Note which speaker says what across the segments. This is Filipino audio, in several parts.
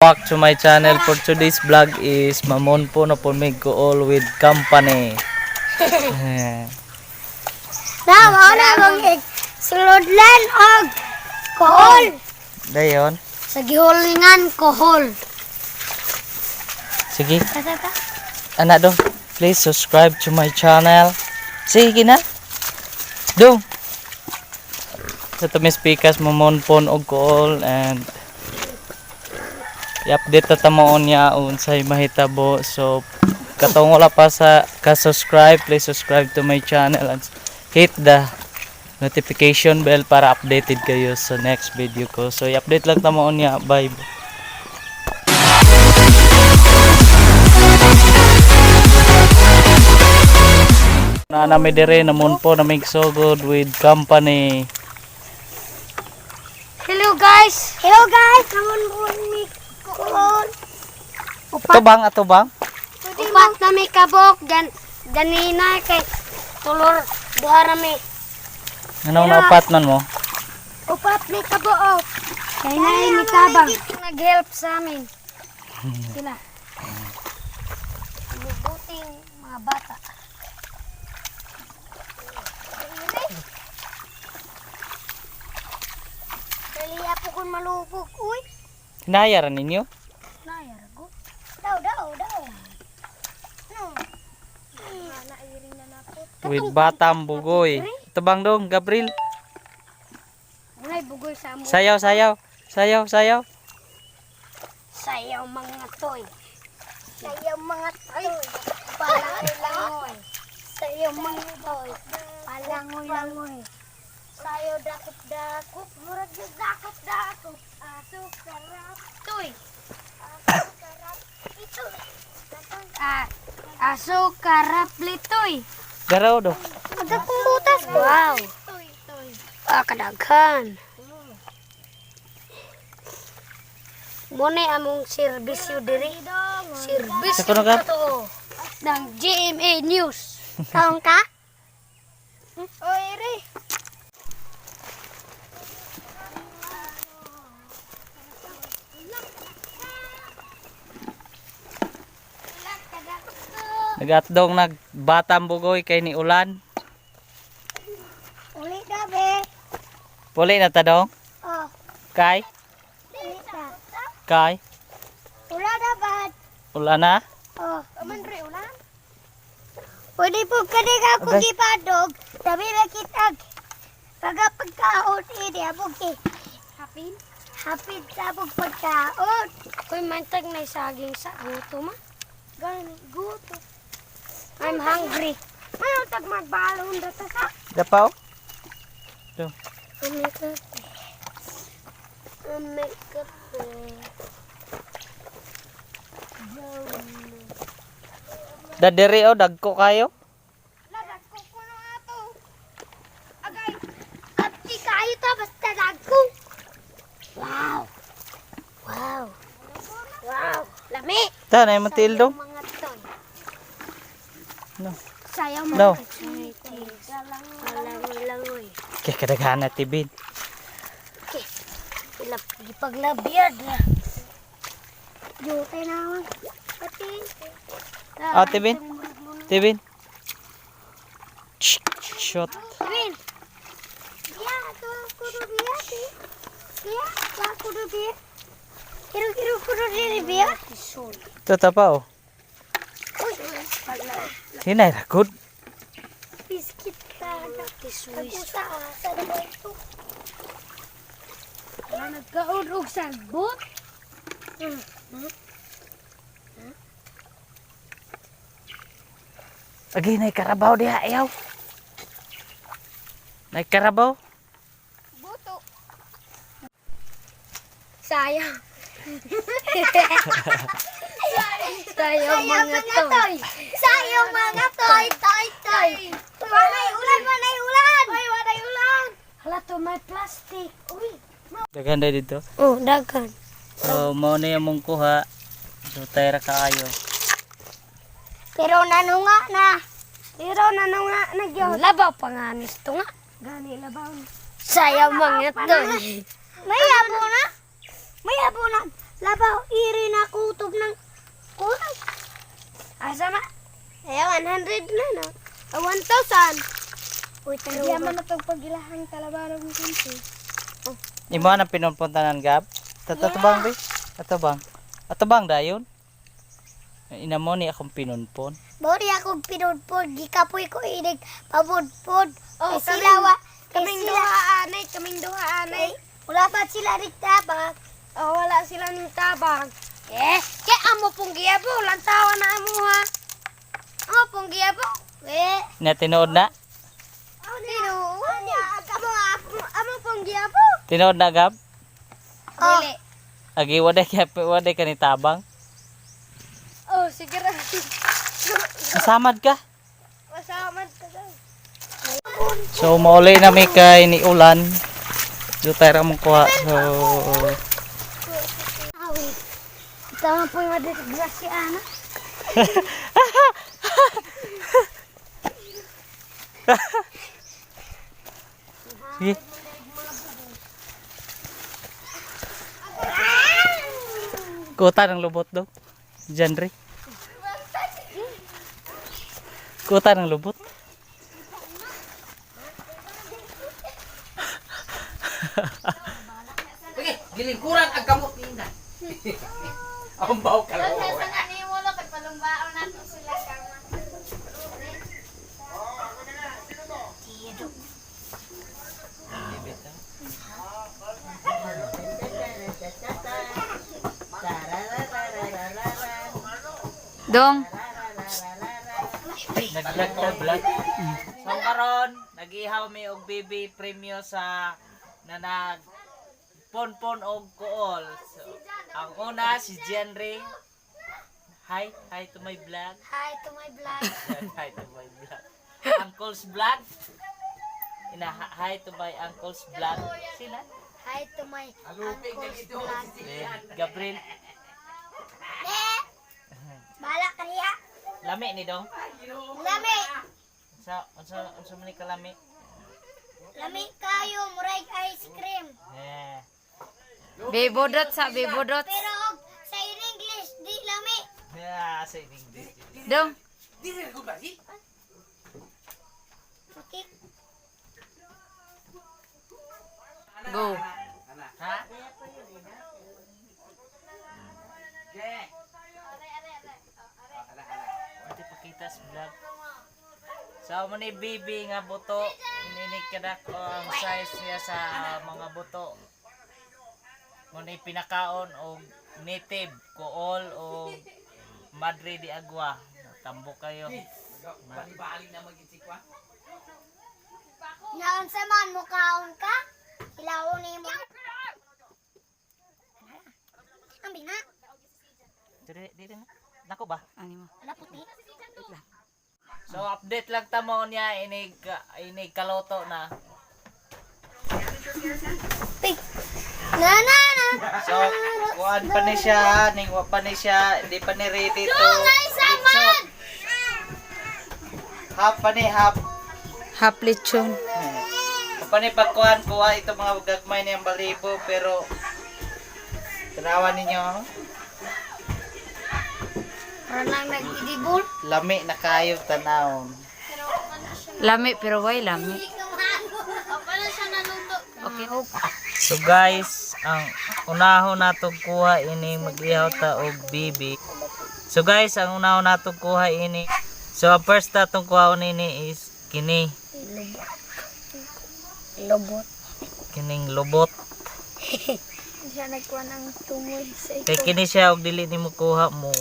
Speaker 1: back to my channel. For today's vlog is mamon po na po mig ko all with company.
Speaker 2: Now, wala mong sulodlan og kohol.
Speaker 1: Dayon.
Speaker 2: Sa gihulingan kohol.
Speaker 1: Sige. Anak dong, please subscribe to my channel. Sige na. Dong. Sa tamis pikas mamon po og kool and i-update ta tamoon niya unsay mahitabo. So katong wala pa sa ka-subscribe, please subscribe to my channel and hit the notification bell para updated kayo sa next video ko. So i-update lang tamoon niya. Bye. Na nami dire namon po namig so good with company.
Speaker 2: Hello guys. Hello guys. Naman po ni kohol.
Speaker 1: Ato bang?
Speaker 2: Upat na may kabok ganina kay tulor duha na may.
Speaker 1: Ano na upat man mo?
Speaker 2: Upat may kabok. Kay na ni tabang nag-help sa amin. Sila. Mabuting mga bata. Kaliya po kung malubog. Uy.
Speaker 1: Hinayaran ninyo?
Speaker 2: Nayar ko. Daw. No. Nairing na napot.
Speaker 1: With Batam Bugoy. Ito bang dong, Gabriel?
Speaker 2: Ngay bugoy sa mo.
Speaker 1: Sayaw.
Speaker 2: Sayaw mga toy. Sayaw mga toy. Palangoy. Sayaw mga toy. Palangoy. Sayaw dakop. Murag yung dakop. Asok sarap. Toy. Ito. Asok karap litoy.
Speaker 1: Garaw do.
Speaker 2: Magkakong butas. Wow. Kadaghan. Muna among serbisyo diri. Serbisyo
Speaker 1: Sa kuno ka?
Speaker 2: to. Ng GMA News. Kaon ka? Oy, re.
Speaker 1: Nagatdong Batam Bugoy kay ni ulan.
Speaker 2: Uli gabi.
Speaker 1: Puli na ta dong.
Speaker 2: Oh,
Speaker 1: Kay.
Speaker 2: Ula dapat.
Speaker 1: Ulan na.
Speaker 2: Oh, aman re ulan. Pwede po kanig ako
Speaker 1: Okay.
Speaker 2: gipadog. Sabi na kitag. Pagkaon ini abog ki. Hapit sa abog pagkaon. Koy mantag na saging sa guto ma. Gani guto. I'm hungry. Ano tag magbalon dito sa?
Speaker 1: Dapaw. Do. Dadiri o dagko kayo.
Speaker 2: Ladak ko kuno ato. Agay. At di kayo ta basta dagko. Wow. Lami.
Speaker 1: Ta na mo til dong.
Speaker 2: Mga ton.
Speaker 1: No.
Speaker 2: Sayaw mo.
Speaker 1: No.
Speaker 2: Langoy.
Speaker 1: Kay kadaghan na tibid.
Speaker 2: Gipaglabiyad na. Jutay naman. Pati.
Speaker 1: Ah, tibin. Shot.
Speaker 2: Tibin. Biya, ito kudu biya. Biya, kudu biya. Kiro kudu diri biya.
Speaker 1: Ito tapaw. Hinay ra good.
Speaker 2: Biskit ka. Kisuis. Nagkaudog sa bot.
Speaker 1: Agi nay karabaw diha ayaw. Nay karabaw.
Speaker 2: Buto. Sayang. Sayang mga toy. Sayang mga toy. Wanay ulan. Wanay ulan. Hala to may plastic. Uy.
Speaker 1: Daghan day dito.
Speaker 2: Oh, dagan.
Speaker 1: So mo na yung kuha. So tayra kaayo.
Speaker 2: Pero nanunga na. Labaw pa nga nisto nga. Gani labaw. Sayang mga toy. May habo na. Labaw, iri na kutob ng kulay. Asa ma? Eh, 100 na no? 1,000. Uy, tayo ba? Hindi naman pagilahang talabarang mo kunti.
Speaker 1: Imo na pinunpuntanan gab. Tatubang be. Atubang dayon. Ina mo ni akong pinunpon.
Speaker 2: Bori akong pinudpod, gikapoy ko inig pabudpod. Oh, kaming duha anay. Wala pa sila rin tabag. Oh, wala sila ning tabag. Kaya amo pong giyabo, lantawa na amo ha. Amo pong giyabo.
Speaker 1: Na tinuod na.
Speaker 2: Amo pong giyabo.
Speaker 1: Tinuod na gab.
Speaker 2: Dili.
Speaker 1: Agi waday ka ni tabang.
Speaker 2: Oh, sige ra.
Speaker 1: Masamad ka.
Speaker 2: Masamad ka daw.
Speaker 1: So mauli na mi kay ni ulan. Do tayo mong kuha. So
Speaker 2: Awi. Tama po yung madisgrasya na.
Speaker 1: sige. Kuta ng lubot do. Genre. Kuta ng lubot.
Speaker 3: Sige, gilingkuran ang kamot ni Inday. Ang baho ka lang.
Speaker 4: Dong,
Speaker 1: Nag-vlog ka vlog. So karon nag-ihaw mi og BB premyo sa nanag pon og kool. So, ang una si Genre. Hi to my vlog.
Speaker 2: Hi to my vlog.
Speaker 1: Hi to my vlog. Uncle's vlog. Hi to my uncle's vlog. Sila?
Speaker 2: Hi to my uncle's vlog.
Speaker 1: Gabriel.
Speaker 2: Bala kaya.
Speaker 1: Lami ni dong.
Speaker 2: Lami.
Speaker 1: Unsa man ni kalami?
Speaker 2: Lami kayo, murag ice cream.
Speaker 1: Eh.
Speaker 4: bebodot sa bebodot.
Speaker 2: Pero og sa English di lami.
Speaker 1: Yeah, sa English.
Speaker 4: Dong,
Speaker 3: Dili ko ba?
Speaker 2: Okay.
Speaker 4: go.
Speaker 1: Ha? Ito pakita sa vlog. So, mo ni Bibi nga buto. Ininig kadak ko ang size niya sa mga buto. Mo ni pinakaon o native kool o Madre de Agua. Tambok kayo.
Speaker 3: Bali na magitsikwa.
Speaker 2: Naon sa man mukaon ka? Ilawon ni mo. Ang bina.
Speaker 1: Dito na. Nako ba?
Speaker 4: Ano mo?
Speaker 2: Wala puti.
Speaker 1: So, update lang tamo niya. Inig kaloto na.
Speaker 2: Pig. Na.
Speaker 1: So, kuan pa ni siya, ningwa pa ni siya, hindi pa ni ready to.
Speaker 2: Sama.
Speaker 1: Half pa ni half.
Speaker 4: Half lechon.
Speaker 1: Pa ni pagkuhan kuha ito mga gagmay niyang balibo pero tanawan ninyo
Speaker 2: Parang lang nag-idibol.
Speaker 1: lami na kayo tanawon.
Speaker 4: Lami pero why lami?
Speaker 2: Pala siya naluto.
Speaker 4: Okay.
Speaker 1: So guys, ang unahon natong kuha ini mag-ihaw ta og bibi. So guys, ang unahon natong kuha ini. So ang first natong kuha ini is kini.
Speaker 2: Lobot.
Speaker 1: Kining lubot.
Speaker 2: Siya nagkuha ng tumoy sa
Speaker 1: Kay kini siya og dili nimo kuha mo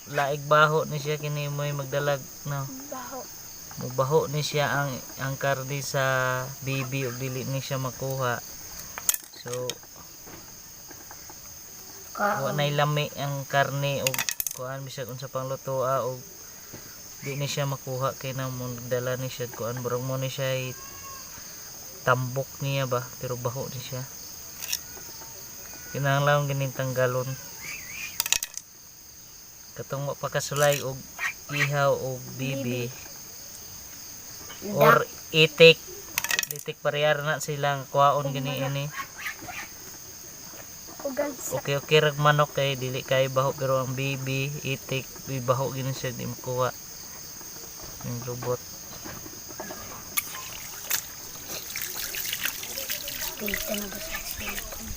Speaker 1: laig baho ni siya kini mo'y magdalag no.
Speaker 2: baho.
Speaker 1: Mubaho ni siya ang karne sa bibi og dili ni siya makuha. So wa nay lami ang karne og kuan bisag unsa pang lutoa og di ni siya makuha kay nang dala ni siya kuan burang mo ni siya tambok niya ba pero baho ni siya. Kinahanglan ganing tanggalon. Katong wa pa kasulay og ihaw og bibi. Or itik parehar na silang kuhaon gani ini.
Speaker 2: Kung guys.
Speaker 1: Okay rag manok kay dili kay baho, pero ang baby itik baho gini siya di makuha yung lubot.
Speaker 2: Dito na ba sa cellphone?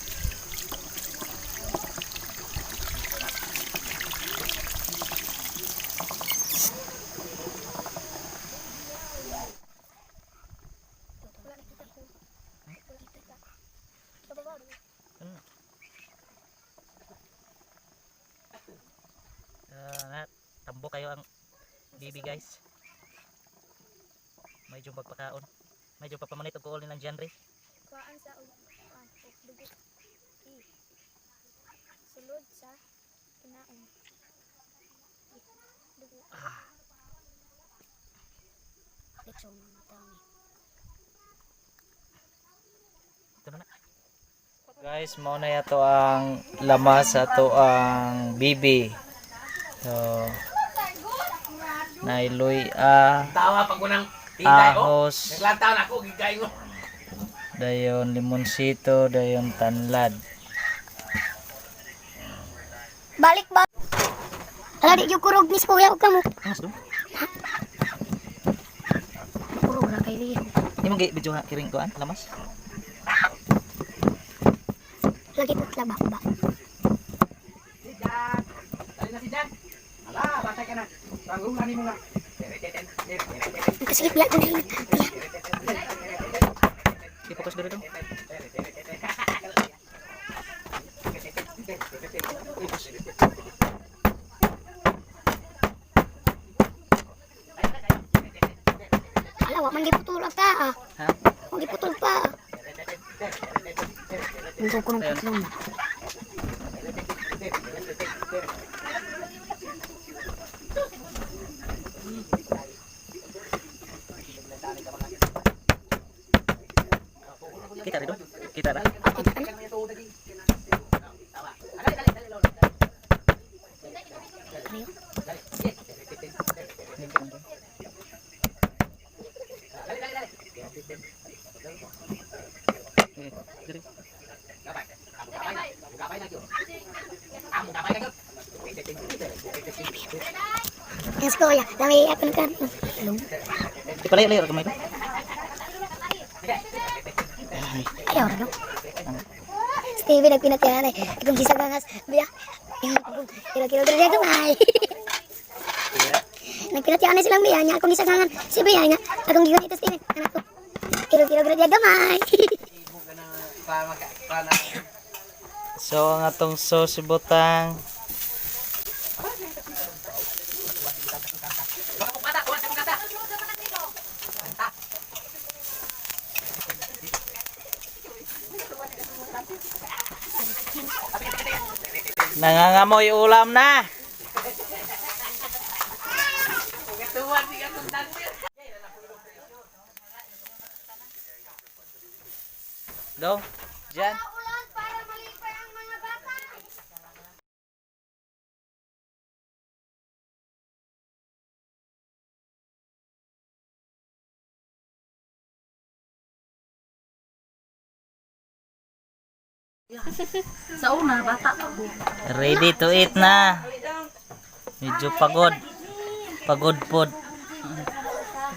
Speaker 1: Tambo kayo ang baby guys. Medyo pagpakaon. Medyo papamanit og kuol nilang genre.
Speaker 2: Kuhaan sa dugo. Sulod sa kinaon. Dugo. Lekso na matang.
Speaker 1: Ito na. Guys, mao na yato ang lamas ato ang bibi. So, nailoy
Speaker 3: Tawa pag unang tinday ko.
Speaker 1: ahos,
Speaker 3: Naglantaw na ako, gigay mo.
Speaker 1: dayon limonsito, dayon tanlad.
Speaker 2: Balik ba? Ala di yung kurog mis kuya og kamo.
Speaker 1: Mas do.
Speaker 2: Kurog ra kay liyo.
Speaker 1: Di mo video nga kiring kuan lamas.
Speaker 2: Lagi putla ba?
Speaker 3: Si Jan. Dali na si Jan. Ala, batay ka na. Rangungan mo nga.
Speaker 2: Kasi biya na hin.
Speaker 1: Di fokus dulu dong.
Speaker 2: Ala wa man giputol ta.
Speaker 1: Ha?
Speaker 2: Wa giputol pa. Untuk kurang putlong.
Speaker 1: Kita rin. Kita ra.
Speaker 2: Yes kuya, lami akan kan. Belum.
Speaker 1: Di palay kamay ko.
Speaker 2: Ayo dong. Stevie nagpinatihan ay kung sisa gangas biya. Kira-kira dia gamay. Nagpinatihan silang biya nya akong isa gangan si biya nya akong gigon ito Stevie anak ko. Kira-kira dia gamay.
Speaker 1: So ang atong sauce ibutang. Nangangamoy ulam na. Do, Jan.
Speaker 2: Ulan para malipay ang mga bata.
Speaker 1: Ready to eat na. Medyo pagod. Pagod pod.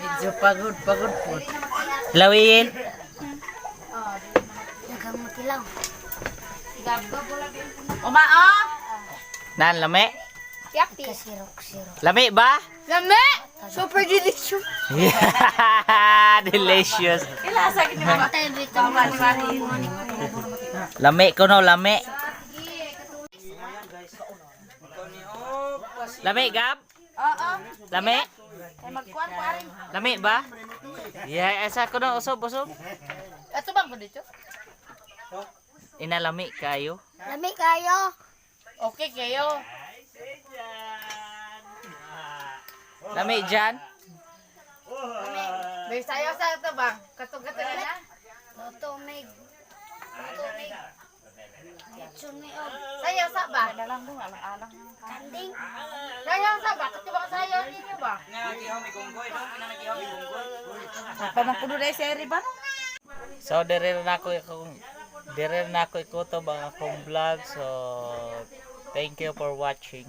Speaker 1: Medyo pagod pod. Lawin.
Speaker 2: Nagang matilaw.
Speaker 1: Nan lame.
Speaker 2: Kasirok-sirok.
Speaker 1: Lame ba?
Speaker 2: Lame! Super delicious.
Speaker 1: Yeah, delicious.
Speaker 2: Matay bito.
Speaker 1: Lame ko no, lame. Lame gab? Oo. Lame? Lame ba? Yeah, esa ko no usog.
Speaker 4: Ato bang dito?
Speaker 1: Inalami kayo.
Speaker 2: Lami kayo.
Speaker 4: Okay kayo.
Speaker 1: Lame dyan.
Speaker 4: May sayo sa ito bang? Katong-katong na?
Speaker 2: Lutumig. Lutumig. Chuniog.
Speaker 4: Sayo sa ba? Dalang mo alang-alang.
Speaker 2: Kanding.
Speaker 4: Sayo sa ba? Katibang sayo ninyo ba? Pamangkudo na seri ba?
Speaker 1: So, dire na ako Dire na ako ikutob ang akong vlog. So, thank you for watching.